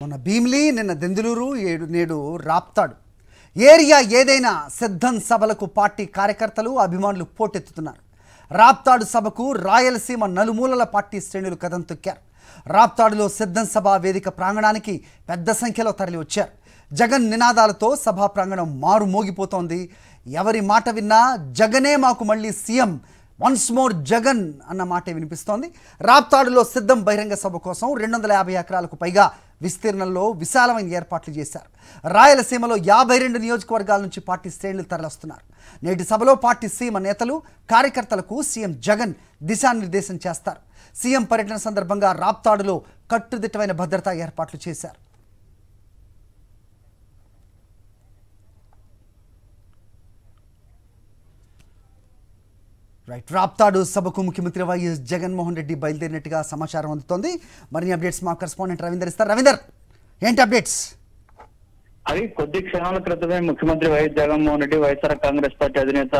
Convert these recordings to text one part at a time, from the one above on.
మొన్న భీమిలి నిన్న దెందులూరు నేడు రాప్తాడు ఏరియా ఏదైనా సిద్ధం సభలకు పార్టీ కార్యకర్తలు అభిమానులు పోటెత్తుతున్నారు. రాప్తాడు సభకు రాయలసీమ నలుమూలల పార్టీ శ్రేణులు కదం తొక్కారు. రాప్తాడులో సిద్ధం సభ వేదిక ప్రాంగణానికి పెద్ద సంఖ్యలో తరలి వచ్చారు. జగన్ నినాదాలతో సభా ప్రాంగణం మారు మోగిపోతోంది. ఎవరి మాట విన్నా జగనే మాకు మళ్ళీ సీఎం, వన్స్ మోర్ జగన్ అన్న మాటే వినిపిస్తోంది. రాప్తాడులో సిద్ధం బహిరంగ సభ కోసం 250 ఎకరాలకు పైగా విస్తీర్ణంలో విశాలమైన ఏర్పాట్లు చేశారు. రాయలసీమలో 52 నియోజకవర్గాల నుంచి పార్టీ శ్రేణులు తరలిస్తున్నారు. నేటి సభలో పార్టీ సీమ నేతలు కార్యకర్తలకు సీఎం జగన్ దిశానిర్దేశం చేస్తారు. సీఎం పర్యటన సందర్భంగా రాప్తాడులో కట్టుదిట్టమైన భద్రతా ఏర్పాట్లు చేశారు. రాప్తాడు సభకు ముఖ్యమంత్రి వైఎస్ జగన్మోహన్ రెడ్డి బయలుదేరినట్టుగా సమాచారం అందుతోంది. మరిన్ని అప్డేట్స్ మా కరెస్పాండెంట్ రవీందర్ ఇస్తారు. రవీందర్, ఏంటి అప్డేట్స్? అది కొద్ది క్షణాల క్రితమే ముఖ్యమంత్రి వైఎస్ జగన్మోహన్ రెడ్డి వైఎస్ఆర్ కాంగ్రెస్ పార్టీ అధినేత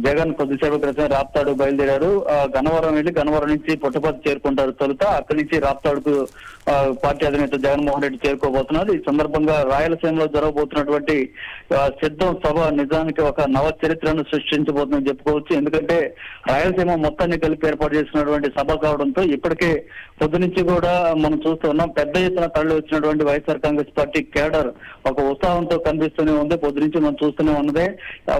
జగన్ కొద్దిసేపు క్రితం రాప్తాడు బయలుదేరారు. గన్నవరం వెళ్లి గన్నవరం నుంచి పుట్టపర్తి చేరుకుంటారు. తొలుత అక్కడి నుంచి రాప్తాడుకు పార్టీ అధినేత జగన్మోహన్ రెడ్డి చేరుకోబోతున్నారు. ఈ సందర్భంగా రాయలసీమలో జరగబోతున్నటువంటి సిద్ధం సభ నిజానికి ఒక నవ చరిత్రను సృష్టించబోతుందని చెప్పుకోవచ్చు. ఎందుకంటే రాయలసీమ మొత్తాన్ని కలిపి ఏర్పాటు చేసినటువంటి సభ కావడంతో ఇప్పటికే పొద్దు నుంచి కూడా మనం చూస్తూ ఉన్నాం. పెద్ద ఎత్తున తరలి వచ్చినటువంటి వైఎస్ఆర్ కాంగ్రెస్ పార్టీ కేడర్ ఒక ఉత్సాహంతో కనిపిస్తూనే ఉంది. పొద్దు నుంచి మనం చూస్తూనే ఉన్నదే.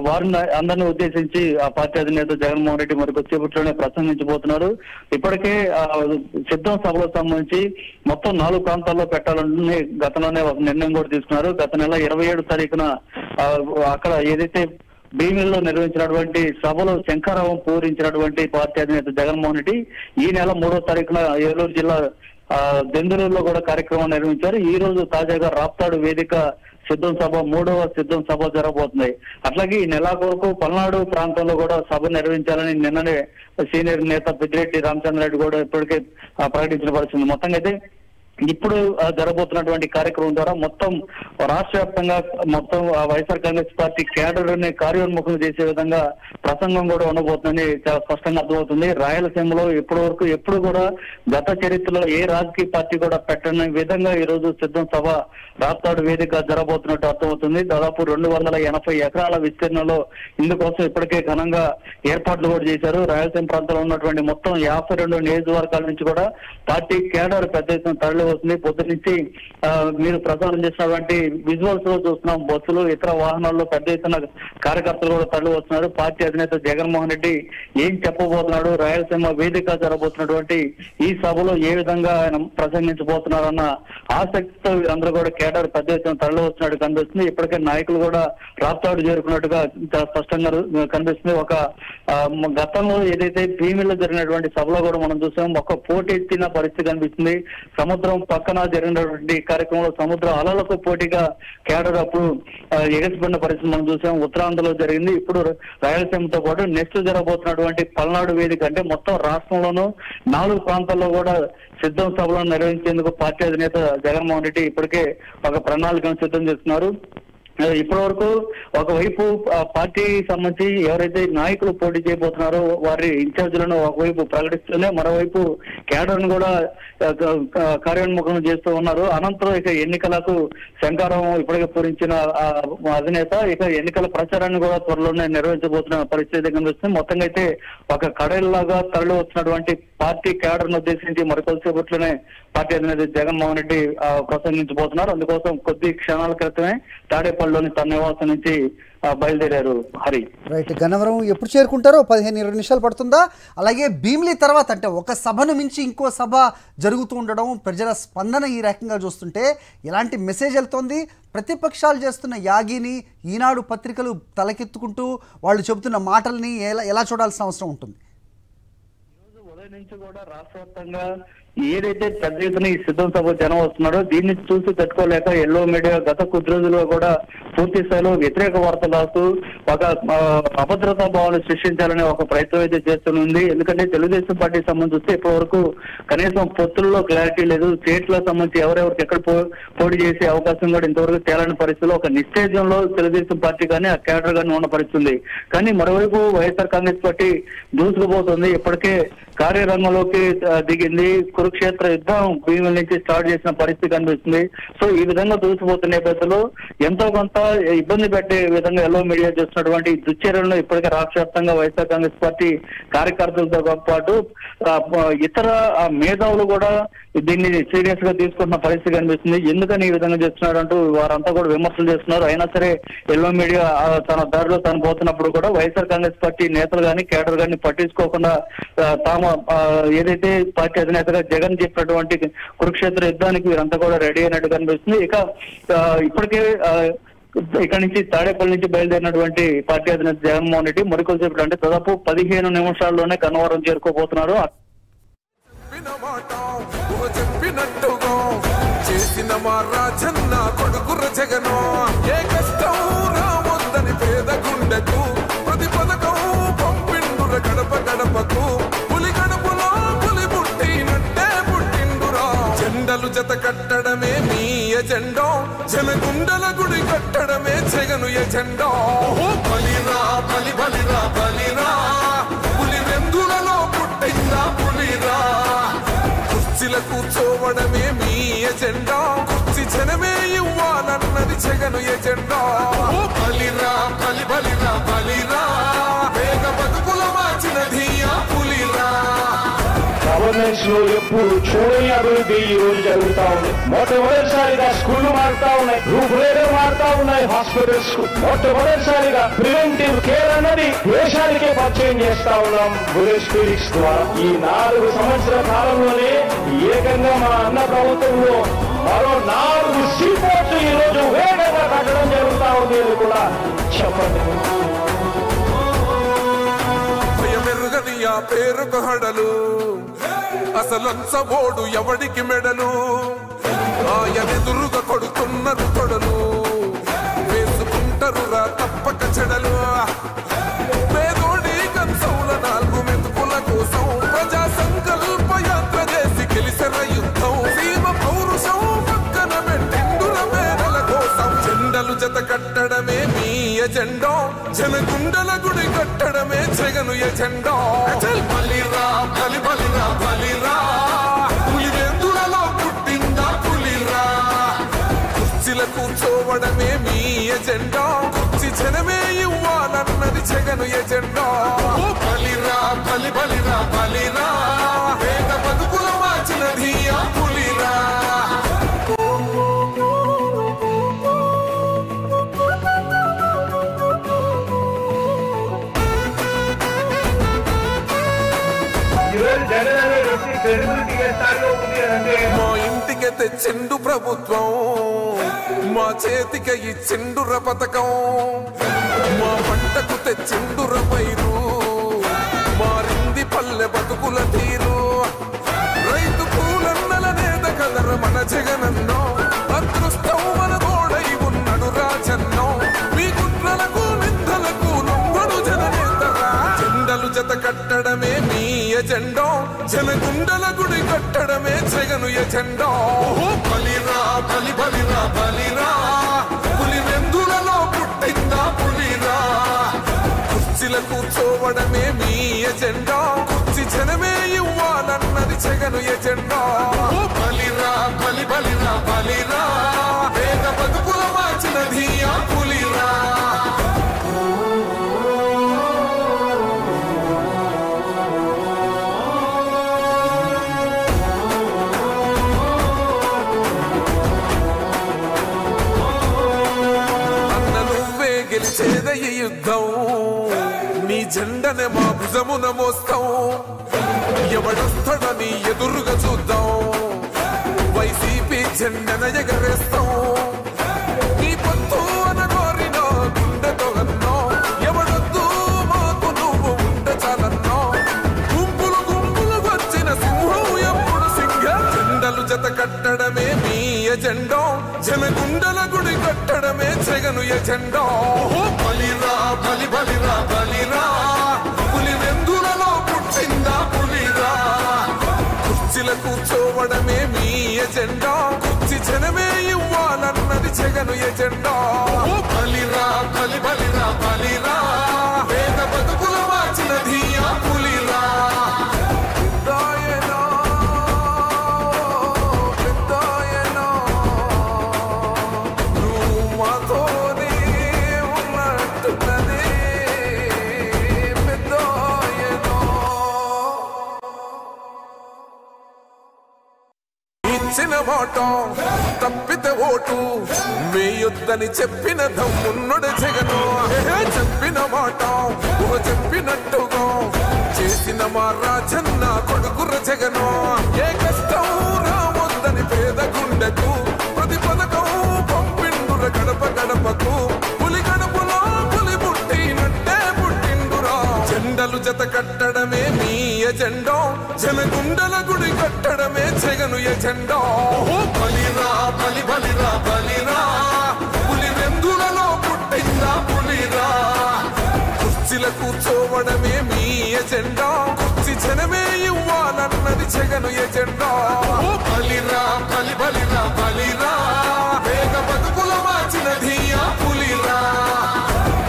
వారిని అందరినీ ఉద్దేశించి ఆ పార్టీ అధినేత జగన్మోహన్ రెడ్డి మరి కొద్దిసేపట్లోనే ప్రసంగించబోతున్నారు. ఇప్పటికే సిద్ధం సభలకు సంబంధించి మొత్తం 4 ప్రాంతాల్లో పెట్టాలని గతంలోనే ఒక నిర్ణయం కూడా తీసుకున్నారు. గత నెల 27 తారీఖున అక్కడ ఏదైతే భీమిల్లో నిర్వహించినటువంటి సభలో శంఖారావం పూరించినటువంటి పార్టీ అధినేత జగన్మోహన్ రెడ్డి ఈ నెల 3వ తారీఖున ఏలూరు జిల్లా దెందులూరులో కూడా కార్యక్రమం నిర్వహించారు. ఈ రోజు తాజాగా రాప్తాడు వేదిక సిద్ధం సభ 3వ సిద్ధం సభ జరగబోతుంది. అట్లాగే ఈ నెలాఖరుకు పల్నాడు ప్రాంతంలో కూడా సభ నిర్వహించాలని నిన్ననే సీనియర్ నేత పెద్దిరెడ్డి రామచంద్రారెడ్డి కూడా ఇప్పటికే ప్రకటించిన పరిస్థితి. మొత్తంగా అయితే ఇప్పుడు జరగబోతున్నటువంటి కార్యక్రమం ద్వారా మొత్తం రాష్ట్ర వ్యాప్తంగా మొత్తం వైఎస్ఆర్ కాంగ్రెస్ పార్టీ కేడర్ ని కార్యోన్ముఖం చేసే విధంగా ప్రసంగం కూడా ఉండబోతుందని చాలా స్పష్టంగా అర్థమవుతుంది. రాయలసీమలో ఇప్పటి వరకు ఎప్పుడు కూడా గత చరిత్రలో ఏ రాజకీయ పార్టీ కూడా పెట్టని విధంగా ఈ రోజు సిద్ధం సభ రాప్తాడు వేదిక జరగబోతున్నట్టు అర్థమవుతుంది. దాదాపు 280 ఎకరాల విస్తీర్ణంలో ఇందుకోసం ఇప్పటికే ఘనంగా ఏర్పాట్లు కూడా చేశారు. రాయలసీమ ప్రాంతంలో ఉన్నటువంటి మొత్తం 52 నియోజకవర్గాల నుంచి కూడా పార్టీ కేడర్ పెద్ద ఎత్తున తరలి వస్తుంది. పొద్దు నుంచి మీరు ప్రసారం చేసినటువంటి విజువల్స్ లో చూస్తున్నాం. బస్సులు ఇతర వాహనాల్లో పెద్ద ఎత్తున కార్యకర్తలు కూడా తరలి వస్తున్నారు. పార్టీ అధినేత జగన్మోహన్ రెడ్డి ఏం చెప్పబోతున్నాడు, రాయలసీమ వేదిక జరగబోతున్నటువంటి ఈ సభలో ఏ విధంగా ఆయన ప్రసంగించబోతున్నారన్న ఆసక్తితో అందరూ కూడా కేడర్ పెద్ద ఎత్తున తరలి వస్తున్నట్టు కనిపిస్తుంది. ఇప్పటికే నాయకులు కూడా రాప్తాడు చేరుకున్నట్టుగా చాలా స్పష్టంగా కనిపిస్తుంది. ఒక గతంలో ఏదైతే భీమిలో జరిగినటువంటి సభలో కూడా మనం చూసాం, ఒక పోటెత్తిన పరిస్థితి కనిపిస్తుంది. సముద్రం పక్కన జరిగినటువంటి కార్యక్రమంలో సముద్ర అలలకు పోటీగా కేడర్ అప్పుడు ఎగసిపడిన పరిస్థితి మనం చూసాం. ఉత్తరాంధ్రలో జరిగింది. ఇప్పుడు రాయలసీమతో పాటు నెక్స్ట్ జరగబోతున్నటువంటి పల్నాడు వేదిక అంటే మొత్తం రాష్ట్రంలోనూ 4 ప్రాంతాల్లో కూడా సిద్ధం సభలను నిర్వహించేందుకు పార్టీ అధినేత జగన్మోహన్ రెడ్డి ఇప్పటికే ఒక ప్రణాళికను సిద్ధం చేస్తున్నారు. ఇప్పటి వరకు ఒకవైపు పార్టీ సంబంధించి ఎవరైతే నాయకులు పోటీ చేయబోతున్నారో వారి ఇన్ఛార్జీలను ఒకవైపు ప్రకటిస్తూనే మరోవైపు కేడర్ ను కూడా కార్యోన్ముఖం చేస్తూ ఉన్నారు. అనంతరం ఇక ఎన్నికలకు శంఖారావం ఇప్పటికే పూరించిన అధినేత ఇక ఎన్నికల ప్రచారాన్ని కూడా త్వరలోనే నిర్వహించబోతున్న పరిస్థితి కనిపిస్తుంది. మొత్తంగా అయితే ఒక కడేలాగా తరలి వచ్చినటువంటి పార్టీ కేడర్ ను ఉద్దేశించి మరికొద్దిసేపట్లోనే పార్టీ అధినేత జగన్మోహన్ రెడ్డి ప్రసంగించబోతున్నారు. అందుకోసం కొద్ది క్షణాల క్రితమే తాడేపల్లిలోని తన నివాసం నుంచి బయలుదేరారు. హరి రైట్, గన్నవరం ఎప్పుడు చేరుకుంటారో 15-20 నిమిషాలు పడుతుందా? అలాగే భీమిలి తర్వాత అంటే ఒక సభను మించి ఇంకో సభ జరుగుతూ ఉండడం, ప్రజల స్పందన ఈ రకంగా చూస్తుంటే ఎలాంటి మెసేజ్ వెళ్తోంది? ప్రతిపక్షాలు చేస్తున్న యాగిని ఈనాడు పత్రికలు తలకెత్తుకుంటూ వాళ్ళు చెబుతున్న మాటల్ని ఎలా చూడాల్సిన అవసరం ఉంటుంది? ఉదయం నుంచి కూడా రాష్ట్ర వ్యాప్తంగా ఏదైతే పెద్ద ఎత్తున ఈ సిద్ధం సభ జనం వస్తున్నారో దీన్ని చూసి తట్టుకోలేక ఎల్లో మీడియా గత కొద్ది రోజులుగా కూడా పూర్తి స్థాయిలో వ్యతిరేక వార్తలు రాస్తూ ఒక అభద్రతా భావాలు సృష్టించాలనే ఒక ప్రయత్నం అయితే చేస్తుంది. ఎందుకంటే తెలుగుదేశం పార్టీకి సంబంధించి చూస్తే ఇప్పటి వరకు కనీసం పొత్తుల్లో క్లారిటీ లేదు. స్టేట్లకు సంబంధించి ఎవరెవరికి ఎక్కడ పోటీ చేసే అవకాశం కూడా ఇంతవరకు తేలని పరిస్థితిలో ఒక నిశ్చయంలో తెలుగుదేశం పార్టీ కానీ ఆ కేడర్ కానీ ఉన్న పరిస్థితుంది. కానీ మరోవైపు వైఎస్ఆర్ కాంగ్రెస్ పార్టీ దూసుకుపోతుంది. ఇప్పటికే కార్యరంగంలోకి దిగింది. కురుక్షేత్ర యుద్ధం భీముల నుంచి స్టార్ట్ చేసిన పరిస్థితి కనిపిస్తుంది. సో ఈ విధంగా దూసుకుపోతున్న నేపథ్యంలో ఎంతో కొంత ఇబ్బంది పెట్టే విధంగా ఎల్లో మీడియా చేస్తున్నటువంటి దుశ్చర్యలను ఇప్పటికే రాష్ట్ర వ్యాప్తంగా వైఎస్ఆర్ కాంగ్రెస్ పార్టీ కార్యకర్తలతో పాటు ఇతర మేధావులు కూడా దీన్ని సీరియస్ గా తీసుకుంటున్న పరిస్థితి కనిపిస్తుంది. ఎందుకని ఈ విధంగా చేస్తున్నారు అంటూ వారంతా కూడా విమర్శలు చేస్తున్నారు. అయినా సరే ఎల్లో మీడియా తన దారిలో తను పోతున్నప్పుడు కూడా వైఎస్ఆర్ కాంగ్రెస్ పార్టీ నేతలు కానీ కేడర్ కానీ పట్టించుకోకుండా తాము ఏదైతే పార్టీ అధినేతగా జగన్ చెప్పినటువంటి కురుక్షేత్ర యుద్ధానికి వీరంతా కూడా రెడీ అయినట్టు కనిపిస్తుంది. ఇక ఇప్పటికే ఇక్కడ నుంచి తాడేపల్లి నుంచి బయలుదేరినటువంటి పార్టీ అధినేత జగన్మోహన్ రెడ్డి మరికొద్దిసేపటి అంటే దాదాపు 15 నిమిషాల్లోనే కన్నవరం చేరుకోబోతున్నారు. చేసిన మా రాజన్న కొడుకు జగను ఏ కష్టం రావద్దని పేద గుండెకు ప్రతి పథకం పంపిండుర గడప గడపకు పులి గడపలో పులి పుట్టినట్టే పుట్టిండురా. జెండలు జత కట్టడమే మీ ఎజెండో జనగుండల గుడి కట్టడమే జగను ఎజెండో. బలిరా బలి బలిరా బలిరా పులి వెందులలో పుట్టిందా పులిరా. కుర్చీల కూర్చోవడమే మీ ఎజెండా కుర్చీ జనమే ఇవ్వాలన్నది జగను ఎజెండా. బలిరా బలి బలిరా బలిరా వేగ బతుకుల మార్చినది ఆ పులిరా. గవర్నెన్స్ లో ఎప్పుడు చూడని అభివృద్ధి ఈ రోజు జరుగుతా ఉంది. మొట్టమొదటిసారిగా స్కూళ్లు మారుతా ఉన్నాయి, రూపురేఖలు మారుతా ఉన్నాయి. హాస్పిటల్స్ కు మొట్టమొదటిసారిగా ప్రివెంటివ్ కేర్ అన్నది దేశానికే పరిచయం చేస్తా ఉన్నాం బుల్లెట్ స్పీడిక్స్ ద్వారా. ఈ 4 సంవత్సరాల కాలంలోనే ఏకంగా మా అన్న ప్రభుత్వంలో మరో 4 సీపోర్ట్స్ ఈ రోజు వేగంగా కట్టడం జరుగుతా ఉంది అని కూడా చెప్పండి. పేరుకు హడలు అసలంచబోడు ఎవడికి మెడలు ఆయనెదురుగా కొడుతున్నారు తొడలు వేసుకుంటారు రా తప్పక చెడలు. పేదోడి కంచౌల 4 మెతుకుల కోసం ప్రజా సంకల్ప యాత్ర చేసి గెలిసిన యుద్ధం సీమ పౌరుషం పక్కన పెట్టిండుల మేడల కోసం. జెండలు జత కట్టడమే మీ ఎజెండో జనగుండల గుడి కట్టడమే జగను ఎజెండా. బలిరా బలి బలిరా బలిరా పులి వెందులలో పుట్టిందా పులిరా. కుర్చీల కూర్చోవడమే మీ ఎజెండా కుర్చీ జనమే ఇవ్వాలన్నది జగను ఎజెండా. బలిరా బలి బలిరా బలిరా వేగ బతుకుల మార్చినది ఆ పులిరా. మా ఇంటికి తెచ్చిండు ప్రభుత్వం మా చేతికి ఇచ్చిండుర పథకం మా పంటకు తెచ్చిండుర పైరు మారింది పల్లె బతుకుల తీరు. రైతు కూలన్నల నేత కదర మన జగనన్నో అదృష్టం మన తోడై ఉన్నాడు రాజన్నో. మీ కుట్రలకు నిందలకు నొంగడు జననేతరా. జెండలు జత కట్టడమే మీ ఎజెండో జనగుండల గుడి కట్టడమే జగను ఎజెండా. బలిరా బలి బలిరా బలిరా పులి వెందులలో పుట్టిందా పులిరా. కుర్చీల కూర్చోవడమే మీ ఎజెండా కుర్చీ జనమే ఇవ్వాలన్నది జగను ఎజెండా. బలిరా బలి బలిరా బలిరా వేగ బతుకుల మార్చినది ఆ పులిరా. గెలిచేద ఈ యుద్ధం నీ జెండనే మా భుజమున మోస్తాం ఎవడొస్తాడని ఎదురుగా చూద్దాం వైసీపీ జెండన ఎగరేస్తాం. నీ పొత్తు అనగోరిన గుండెతో అన్నో ఎవడొద్దు మాకు నువ్వు ఉండే చాలన్నో. గుంపులు గుంపులు వచ్చిన సింహం ఎప్పుడు సింగ. జెండలు జత కట్టడమే మీ ఎజెండా జనగుండల గుడి కట్టడమే జగను ఎజెండా బలిరా బలి బలిరా బలిరా పులి వెందులలో పుట్టిందా పులిరా కుర్చీల కూర్చోవడమే మీ ఎజెండా కుర్చీ జనమే ఇవ్వాలన్నది జగను ఎజెండా బలిరా బలి బలిరా బలిరా పేద బతుకుల మార్చినది ఆ పులిరా ఇచ్చిన మాట తప్పితే ఓటు వేయొద్దని చెప్పిన దమ్మున్నడు జగను చెప్పిన మాట చెప్పినట్టుగా చేసిన మా రాజన్న కొడుకుర జగను ఏ కష్టం రావద్దని పేద గుండెకు ప్రతి పథకం పంపిండుర గడప గడపకు పులి గడపలో పులి పుట్టినట్టే పుట్టిండురా జెండలు జత కట్టడమే మీ ఎజెండా జనగుండల గుడి కట్టడమే జగను ఎజెండా బలిరా బలి బలిరా బలిరా పులి వెందులలో పుట్టిందా పులిరా కుర్చీల కూర్చోవడమే మీ ఎజెండా కుర్చీ జనమే ఇవ్వాలన్నది జగను ఎజెండా బలిరా బలి బలిరా బలిరా వేగ బతుకుల మార్చినది ఆ పులిరా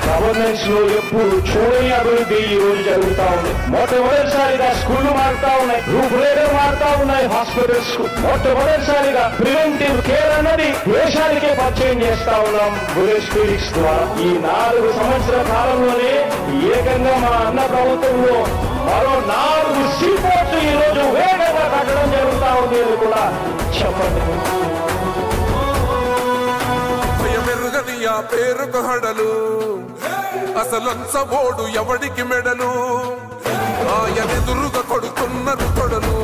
గవర్నెన్స్ లో ఎప్పుడు చూడని అభివృద్ధి ఈ రోజు జరుగుతా ఉంది. మొట్టమొదటిసారిగా స్కూళ్లు మారుతా ఉన్నాయి, రూపురేఖలు మారుతా ఉన్నాయి, హాస్పిటల్స్ కు మొట్టమొదటిసారిగా ప్రివెంటివ్ కేర్ అన్నది దేశానికే పరిచయం చేస్తా ఉన్నాం బుల్లెట్ క్లినిక్స్ ద్వారా. ఈ 4 సంవత్సరాల కాలంలోనే ఏకంగా మా అన్న ప్రభుత్వంలో మరో 4 సీపోర్ట్స్ ఈ రోజు వేగంగా కట్టడం జరుగుతా ఉంది అని కూడా చెప్పండి. పేరుకు హడలు అసలంచబోడు ఎవడికి మెడలు ఆయనెదురుగా కొడుతున్నారు తొడలు